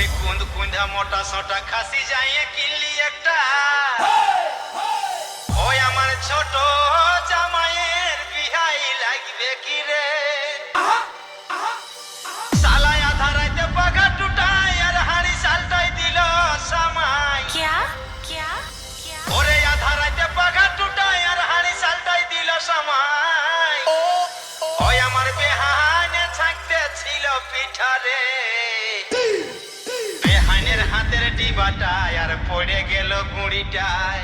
ওরে কুঁদ কুঁধা মোটা সোটা খাসি যাইয়ে কিনলি একটা ওই আমার ছোট জামাইয়ের বিহাই লাগবে কি রে সালাই আধা রাইতে পাখা টুটাই আর হাড়ি সালটাই দিল সামাই क्या क्या क्या ওরে আধা রাইতে পাখা টুটাই আর হাড়ি সালটাই দিল সামাই ওই আমার বেহানে থাকতে ছিল পিঠা রে বেহানের হাতের ডিবাটাই আর পড়ে গেল গুঁড়িটাই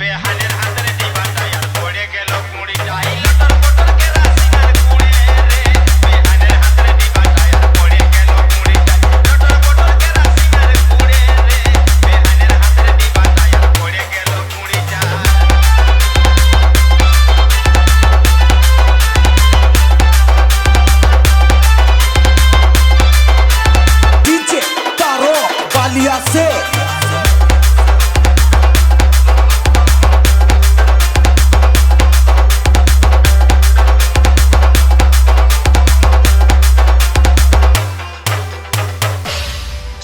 বেহানের হাতের ডিবাটাই আর পড়ে গেল গুঁড়িটাই লটর পটর কেরাসিনের গুঁড়ে রে বেহানের হাতের ডিবাটাই আর পড়ে গেল গুঁড়িটাই লটর পটর কেরাসিনের গুঁড়ে রে বেহানের হাতের ডিবাটাই আর পড়ে গেল গুঁড়িটাই DJ Taro Valia se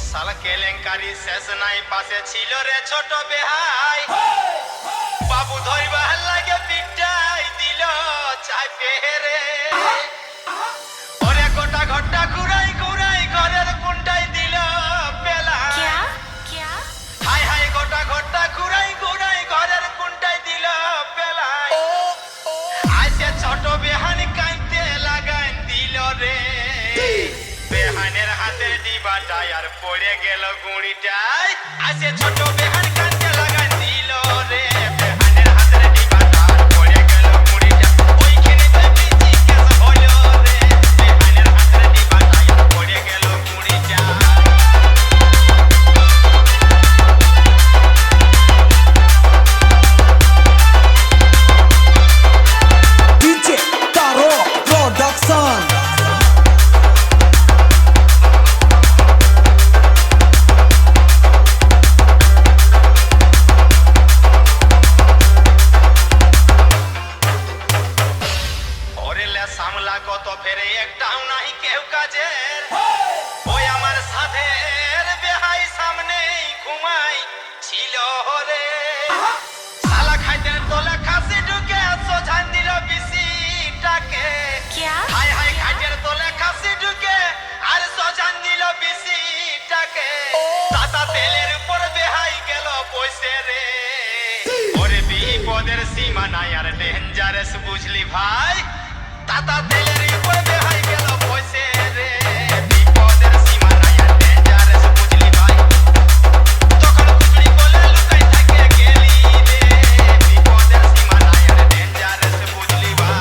সালা কেলেঙ্কারি শেষ নাই পাশে ছিল রে ছোট বেহাই বাবু ধরবা লাগে পিটাই দিল চাপে রে ওরে গোটা ঘরটা ঘুরাই ঘুরাই ঘরের কোনটাই দিল পেলা क्या क्या হাই হাই গোটা ঘরটা ঘুরাই ঘুরাই ঘরের কোনটাই দিল পেলা আইসে ছোট বেহানি কাইতে লাগাই দিল রে বেহানের হাতের ডিবাটাই আর পড়ে গেল গুঁড়িটাই আইসে ছোট বেহান কাইতে লাগাই দিল রে বেহানের হাতের ডিবাটা আর পড়ে গেল গুঁড়িটা ওইখানে তো বিচি কেস হলো রে বেহানের হাতের ডিবাটাই আর পড়ে গেল গুঁড়িটা DJ Taro Production ওরে লে সামলা কত ফেরে একটাও নাই কেউ কাজের ওই আমার সাধের বেহাই সামনেই ঘুমাই ছিল রে শালা খাইতে তোলে খাসি ঢুকে সোঝান দিল বিসিটাকে क्या হাই হাই খাইতের তোলে খাসি ঢুকে আর সোঝান দিল বিসিটাকে তাতা তেলের উপর বেহাই গেল বসে রে ওরে বিপদের সীমা নাই আর ডেঞ্জারাস বুঝলি ভাই তাতা তেলের উপর বেহাই গেল বসে রে বিপদের সীমা নাই আর ডেঞ্জারাস বুঝলি ভাই তখন কুকড়ি বলে লুকাই থাকে গেলি রে বিপদের সীমা নাই আর ডেঞ্জারাস বুঝলি ভাই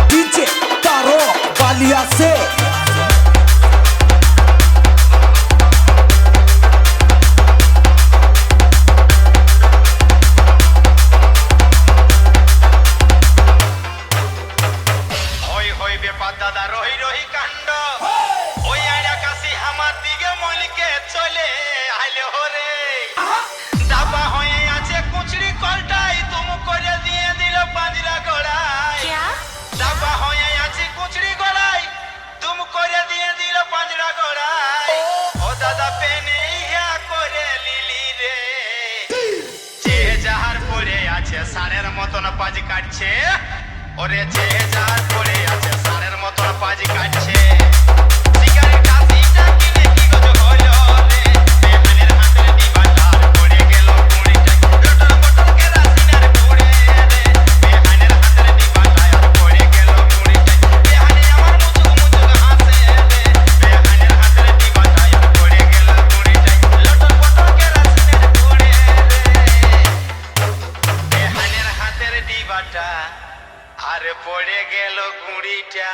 DJ Taro Valia se হই হই বেপার দাদা রহি রহি কাণ্ড ওই আইডা কাশি আমার দিকে মলিকে চলে আইলে হরে দাবা হয়ে আছে কুচড়ি কলটাই তুমু করে দিয়ে দিল পাঁজরা গড়াই क्या দাবা হয়ে আছে কুচড়ি গড়াই তুমু করে দিয়ে দিল পাঁজরা গড়াই ও দাদা পেনে ইহা করে লিলি রে যে যাহার পরে আছে সারের মতন পাজ কাটছে ওরে যে যাহার পরে আছে সারের মতন পাজ কাটছে সিগারেট কাশিটা কিনে কি গজ হলো রে বেহানের হাতের ডিবাটা আর পড়ে গেল গুঁড়িটা লটর পটর কেরাসিনের গুঁড়ে রে বেহানের হাতের ডিবাটা আর পড়ে গেল গুঁড়িটা বেহানে আমার মুচুক মুচুক হাসে রে বেহানের হাতের ডিবাটা আর পড়ে গেল গুঁড়িটা লটর পটর কেরাসিনের গুঁড়ে রে বেহানের হাতের ডিবাটা আর পড়ে গেল গুঁড়িটা